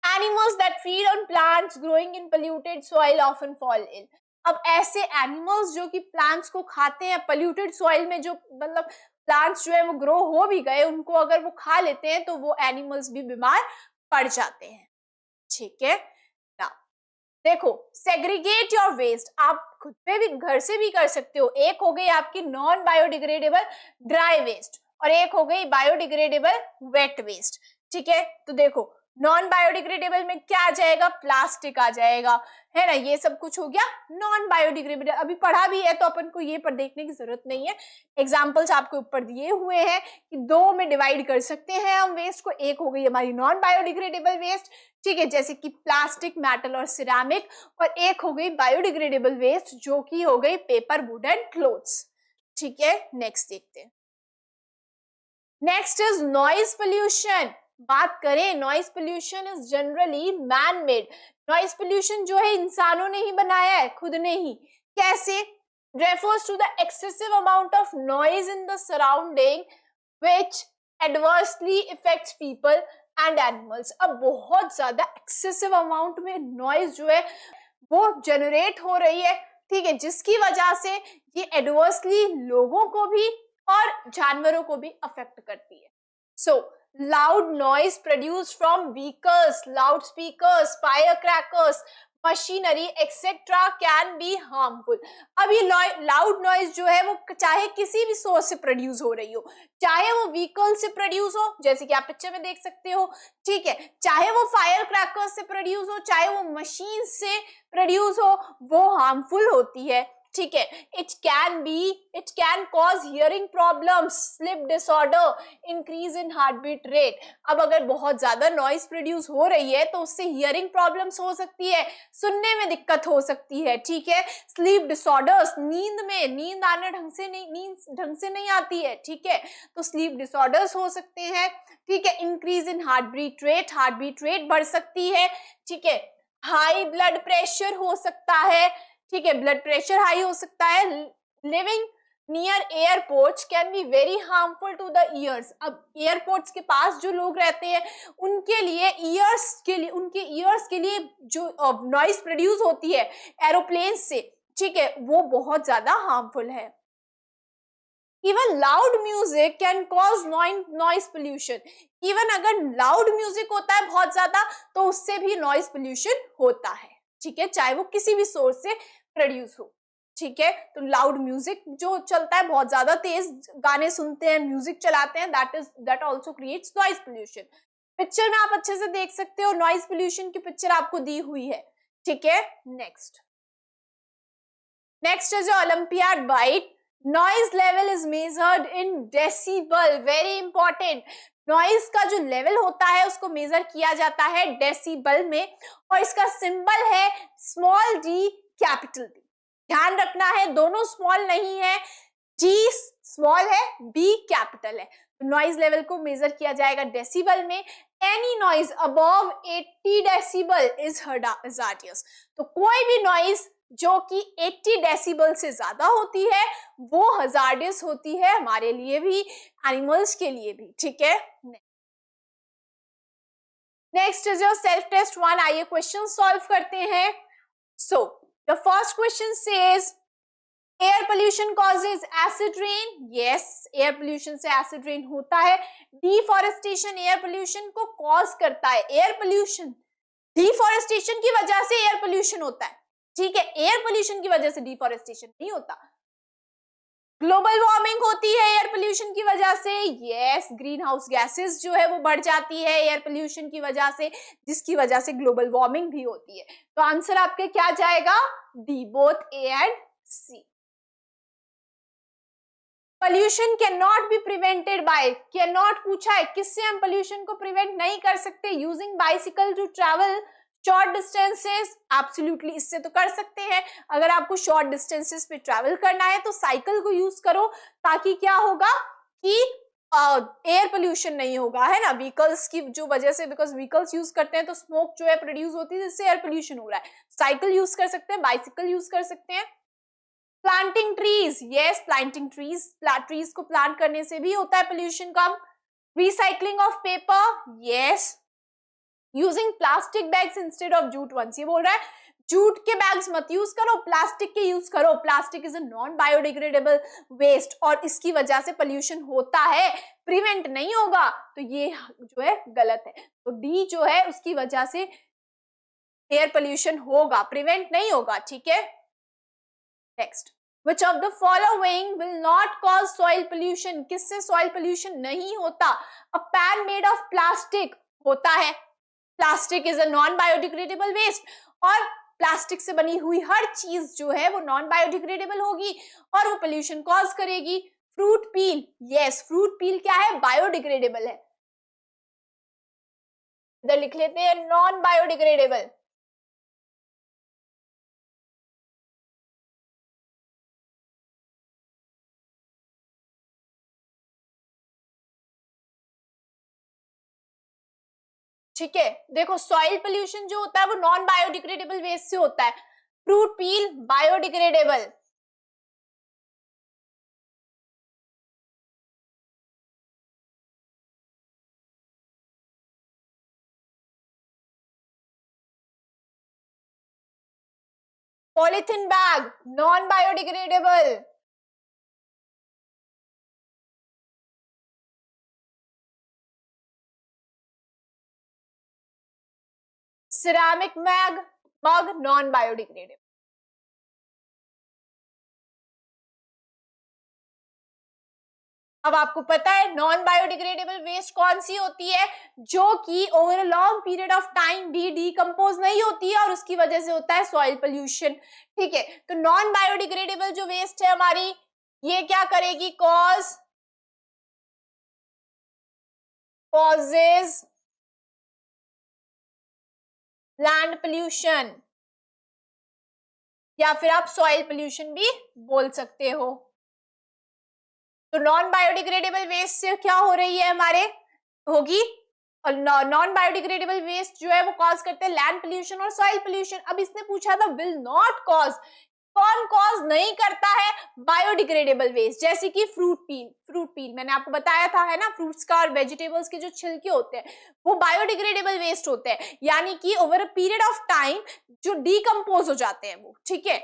animals that feed on plants growing in polluted soil often fall ill. अब ऐसे एनिमल्स जो कि प्लांट्स को खाते हैं पोल्यूटेड सॉइल में, जो मतलब प्लांट्स जो है वो ग्रो हो भी गए, उनको अगर वो खा लेते हैं तो वो एनिमल्स भी बीमार पड़ जाते हैं। ठीक है, नाउ देखो, सेग्रीगेट योर वेस्ट। आप खुद पे भी, घर से भी कर सकते हो। एक हो गई आपकी नॉन बायोडिग्रेडेबल ड्राई वेस्ट और एक हो गई बायोडिग्रेडेबल वेट वेस्ट। ठीक है, तो देखो नॉन बायोडिग्रेडेबल में क्या आ जाएगा, प्लास्टिक आ जाएगा, है ना, ये सब कुछ हो गया नॉन बायोडिग्रेडेबल। अभी पढ़ा भी है तो अपन को ये पर देखने की जरूरत नहीं है, एग्जांपल्स आपके ऊपर दिए हुए हैं कि दो में डिवाइड कर सकते हैं हम वेस्ट को। एक हो गई हमारी नॉन बायोडिग्रेडेबल वेस्ट, ठीक है, जैसे कि प्लास्टिक, मेटल और सिरेमिक, और एक हो गई बायोडिग्रेडेबल वेस्ट जो कि हो गई पेपर, वुड एंड क्लोथ्स। ठीक है, नेक्स्ट देखते हैं। Next is noise pollution. बात करें, noise pollution is generally man made. Noise pollution जो है इंसानों ने ही बनाया है, खुद ने ही। कैसे? Refers to the excessive amount of noise in the surrounding which adversely effects people and animals. अब बहुत ज्यादा एक्सेसिव अमाउंट में नॉइज जो है वो जनरेट हो रही है, ठीक है, जिसकी वजह से ये एडवर्सली लोगों को भी और जानवरों को भी अफेक्ट करती है। सो loud noise produced from vehicles, loudspeakers, firecrackers, machinery etc. can be harmful. अब ये loud noise जो है वो चाहे किसी भी सोर्स से प्रोड्यूस हो रही हो, चाहे वो व्हीकल से प्रोड्यूस हो जैसे कि आप पिक्चर में देख सकते हो, ठीक है, चाहे वो फायर क्रैकर्स से प्रोड्यूस हो, चाहे वो मशीन से प्रोड्यूस हो, वो हार्मफुल होती है। ठीक है, it can cause hearing problems, sleep disorder, increase in heart beat rate. अब अगर बहुत ज्यादा नॉइज प्रोड्यूस हो रही है तो उससे हियरिंग प्रॉब्लम्स हो सकती है, सुनने में दिक्कत हो सकती है। ठीक है, स्लीप डिसऑर्डर्स, नींद आना नींद ढंग से नहीं आती है, ठीक है, तो स्लीप डिसऑर्डर्स हो सकते हैं। ठीक है, increase in heart beat rate बढ़ सकती है। ठीक है, हाई ब्लड प्रेशर हो सकता है, ठीक है, ब्लड प्रेशर हाई हो सकता है। Living near airports can be very harmful to the ears. अब एयरपोर्ट्स के पास जो लोग रहते हैं उनके लिए उनके ईयर्स के लिए जो नॉइस प्रोड्यूस होती है एरोप्लेन से, ठीक है, वो बहुत ज्यादा हार्मफुल है। Even loud music can cause noise pollution. Even अगर लाउड म्यूजिक होता है बहुत ज्यादा तो उससे भी नॉइस पोल्यूशन होता है, ठीक है, चाहे वो किसी भी सोर्स से प्रोड्यूस हो। ठीक है, तो लाउड म्यूजिक जो चलता है, बहुत ज्यादा तेज गाने सुनते हैं, म्यूजिक चलाते हैं, that also creates noise pollution. Picture में आप अच्छे से देख सकते हो, नॉइस पोल्यूशन की पिक्चर आपको दी हुई है। ठीक है, next is olympiad bite. Noise level is measured in decibel, very important. Noise का जो लेवल होता है उसको मेजर किया जाता है डेसिबल में, और इसका सिंबल है स्मॉल डी कैपिटल डी। ध्यान रखना है, दोनों स्मॉल नहीं है, जी स्मॉल है, बी कैपिटल है। तो नॉइज लेवल को मेजर किया जाएगा डेसिबल में। Any noise above 80 decibel is hazardous. तो कोई भी नॉइज जो कि 80 डेसिबल से ज्यादा होती है वो हजार्डियस होती है, हमारे लिए भी, एनिमल्स के लिए भी। ठीक है, next is your self test 1. आइए क्वेश्चन सॉल्व करते हैं. So the first question says air pollution causes acid rain. Yes, air pollution से एसिड रेन होता है. डिफॉरेस्टेशन एयर पोल्यूशन को कॉज करता है. एयर पोल्यूशन, डिफॉरेस्टेशन की वजह से एयर पोल्यूशन होता है. ठीक है, एयर पोल्यूशन की वजह से डिफॉरेस्टेशन नहीं होता. ग्लोबल वार्मिंग होती है एयर पोल्यूशन की वजह से. यस, ग्रीन हाउस गैसेस जो है वो बढ़ जाती है एयर पोल्यूशन की वजह से, जिसकी वजह से ग्लोबल वार्मिंग भी होती है. तो आंसर आपके क्या जाएगा? D, both A and C. Pollution can not be prevented by, can not पूछा है, किससे हम पोल्यूशन को प्रिवेंट नहीं कर सकते? Using bicycle to travel short distances. Absolutely, इससे तो कर सकते हैं. अगर आपको शॉर्ट डिस्टेंसेस पे ट्रैवल करना है तो साइकिल को यूज करो, ताकि क्या होगा कि एयर पोल्यूशन नहीं होगा, है ना. व्हीकल्स की जो वजह से, बिकॉज व्हीकल्स यूज करते हैं तो स्मोक जो है प्रोड्यूस होती है, जिससे एयर पोल्यूशन हो रहा है. साइकिल यूज कर सकते हैं, बाइसिकल यूज कर सकते हैं. Planting trees. Yes, planting trees, trees को प्लांट करने से भी होता है पोल्यूशन कम. Recycling of paper. Yes, using plastic bags instead of jute ones. ये बोल रहा है जूट के बैग्स मत यूज करो, प्लास्टिक के यूज करो. Plastic is a non biodegradable waste और इसकी वजह से पोल्यूशन होता है, प्रिवेंट नहीं होगा. तो ये जो है गलत है. तो डी जो है उसकी वजह से एयर पोल्यूशन होगा, प्रिवेंट नहीं होगा. ठीक है, next. Which of the following will not cause soil pollution? किससे soil pollution नहीं होता? A pan made of plastic होता है. Plastic is a non biodegradable waste और प्लास्टिक से बनी हुई हर चीज जो है वो नॉन बायोडिग्रेडेबल होगी और वो पोल्यूशन कॉज करेगी. फ्रूट पील. यस, फ्रूट पील क्या है? बायोडिग्रेडेबल है. इधर लिख लेते हैं नॉन बायोडिग्रेडेबल. ठीक है, देखो सॉइल पोल्यूशन जो होता है वो नॉन बायोडिग्रेडेबल वेस्ट से होता है. Fruit peel biodegradable. Polythene bag non biodegradable. Ceramic mug non biodegradable. अब आपको पता है नॉन बायोडिग्रेडेबल वेस्ट कौन सी होती है? जो कि over a long period of time भी डीकंपोज नहीं होती है और उसकी वजह से होता है सॉइल पोल्यूशन. ठीक है, तो नॉन बायोडिग्रेडेबल जो वेस्ट है हमारी, ये क्या करेगी? कॉजेज लैंड पोल्यूशन, या फिर आप सॉइल पोल्यूशन भी बोल सकते हो. तो नॉन बायोडिग्रेडेबल वेस्ट से क्या हो रही है हमारे, होगी और नॉन बायोडिग्रेडेबल वेस्ट जो है वो कॉज करते हैं लैंड पोल्यूशन और सॉइल पोल्यूशन. अब इसने पूछा था विल नॉट कॉज, कौन कॉज नहीं करता है? बायोडिग्रेडेबल वेस्ट, जैसे कि फ्रूट पील मैंने आपको बताया था, है ना. फ्रूट्स का और वेजिटेबल्स के जो छिलके होते हैं वो बायोडिग्रेडेबल वेस्ट होते हैं, यानी कि over a period of time जो डीकंपोज हो जाते हैं वो. ठीक है,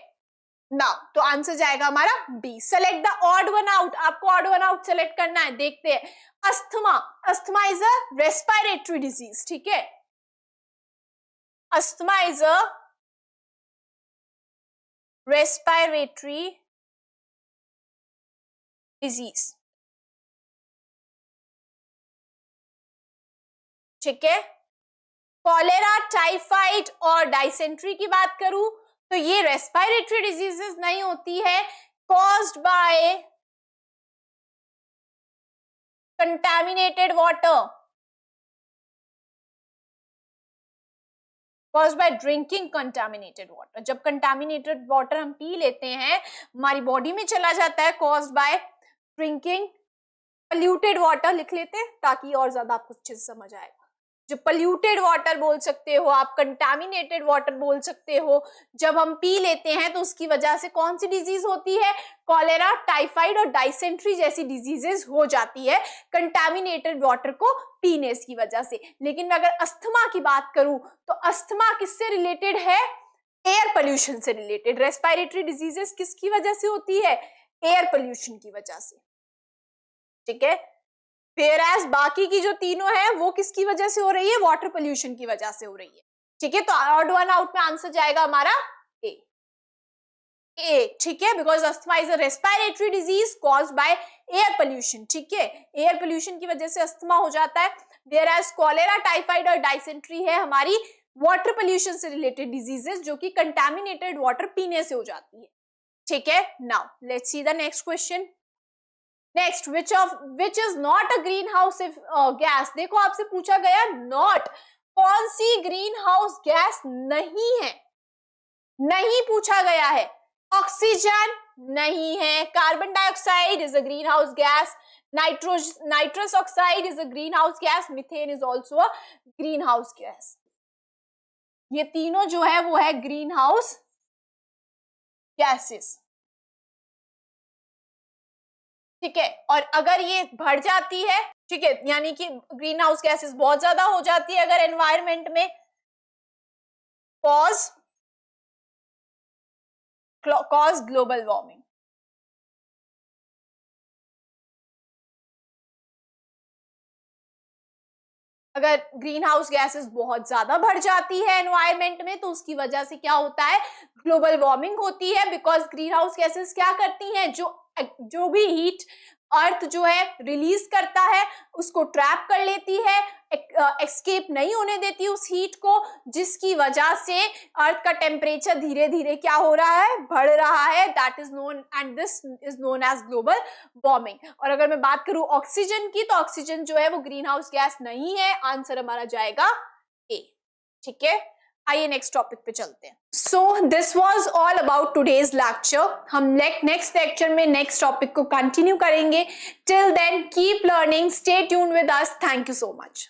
नाउ तो आंसर जाएगा हमारा B. Select the odd one out. आपको ऑड वन आउट सेलेक्ट करना है. देखते हैं. Asthma. Asthma is a respiratory disease. ठीक है, asthma is a respiratory disease. ठीक है, कॉलेरा, टाइफाइड और डाइसेंट्री की बात करूं तो ये रेस्पिरेटरी डिजीजेस नहीं होती है, caused by contaminated water, caused by drinking contaminated water. जब कंटामिनेटेड वाटर हम पी लेते हैं हमारी बॉडी में चला जाता है, caused by drinking polluted water लिख लेते हैं ताकि और ज्यादा आपको अच्छे से समझ आएगा. जो पोल्यूटेड वाटर बोल सकते हो आप, कंटामिनेटेड वाटर बोल सकते हो, जब हम पी लेते हैं तो उसकी वजह से कौन सी डिजीज होती है, कॉलेरा, टाइफाइड और डाइसेंट्री जैसी डिजीजेस हो जाती है कंटामिनेटेड वाटर को पीने की वजह से। लेकिन मैं अगर अस्थमा की बात करूं तो अस्थमा किससे रिलेटेड है, एयर पोल्यूशन से रिलेटेड। रेस्पिरेटरी डिजीजेस किसकी वजह से होती है, एयर पोल्यूशन की वजह से, ठीक है। Whereas बाकी की जो तीनों है वो किसकी वजह से हो रही है, वाटर पोल्यूशन की वजह से हो रही है, ठीक है। तो ऑड वन आउट में आंसर जाएगा हमारा ए, ठीक है, because asthma is a respiratory disease caused by air pollution, ठीक है, एयर पोल्यूशन की वजह से अस्थमा हो जाता है। Whereas कॉलेरा, टाइफाइड और डाइसेंट्री है हमारी वाटर पोल्यूशन से रिलेटेड डिजीजेस जो कि कंटामिनेटेड वाटर पीने से हो जाती है, ठीक है। Now let's see the next question. Next, which is not a green house gas. देखो आपसे पूछा गया नॉट, कौन सी ग्रीन हाउस गैस नहीं है, नहीं पूछा गया है। ऑक्सीजन नहीं है, carbon dioxide is a green house gas, nitrous oxide is a green house gas, methane is also a green house gas. ये तीनों जो है वो है ग्रीन हाउस गैसेस, ठीक है। और अगर ये बढ़ जाती है, ठीक है, यानी कि ग्रीन हाउस गैसेस बहुत ज्यादा हो जाती है अगर एनवायरमेंट में, कॉज ग्लोबल वार्मिंग। अगर ग्रीन हाउस गैसेस बहुत ज्यादा बढ़ जाती है एनवायरमेंट में तो उसकी वजह से क्या होता है, ग्लोबल वार्मिंग होती है। बिकॉज ग्रीन हाउस गैसेस क्या करती हैं, जो भी हीट अर्थ जो है रिलीज करता है उसको ट्रैप कर लेती है, एस्केप नहीं होने देती उस हीट को, जिसकी वजह से अर्थ का टेम्परेचर धीरे धीरे क्या हो रहा है, बढ़ रहा है। That is known and this is known as global warming. और अगर मैं बात करूं ऑक्सीजन की तो ऑक्सीजन जो है वो ग्रीन हाउस गैस नहीं है, आंसर हमारा जाएगा ए, ठीक है। आइए नेक्स्ट टॉपिक पे चलते हैं। So this was all about today's lecture. हम नेक्स्ट लेक्चर में नेक्स्ट टॉपिक को कंटिन्यू करेंगे। Till then keep learning, stay tuned with us. Thank you so much.